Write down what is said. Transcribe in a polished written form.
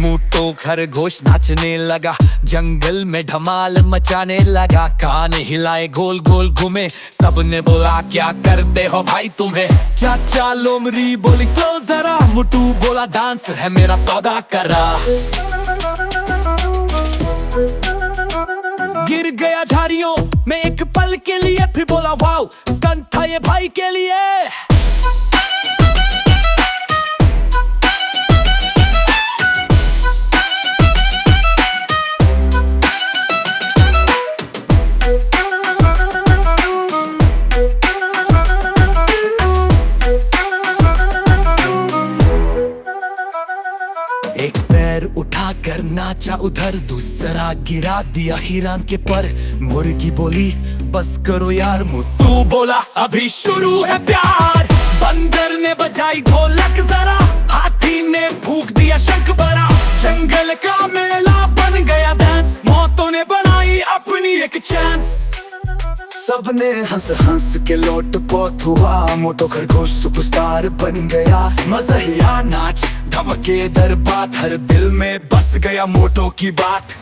मोटो खरगोश नाचने लगा, जंगल में धमाल मचाने लगा। कान हिलाए गोल गोल घूमे, सबने बोला क्या करते हो भाई तुम्हें। चाचा लोमड़ी बोली स्लो जरा, मोटू बोला डांस है मेरा सौदा करा। गिर गया झाड़ियों में एक पल के लिए, फिर बोला वाओ स्टंट था ये भाई के लिए। एक पैर उठाकर नाचा उधर, दूसरा गिरा दिया हिरन के पर। मुर्गी बोली बस करो यार, मोटू बोला अभी शुरू है प्यार। बंदर ने बजाई ढोलक जरा, हाथी ने फूंक दिया शंख बड़ा। जंगल का मेला बन गया डांस, मौतों ने बनाई अपनी एक चांस। सबने हंस हंस के लोट पोत हुआ, मोटो खरगोश सुपरस्टार बन गया। मज़ा नाच धमकेदार बात, हर दिल में बस गया मोटो की बात।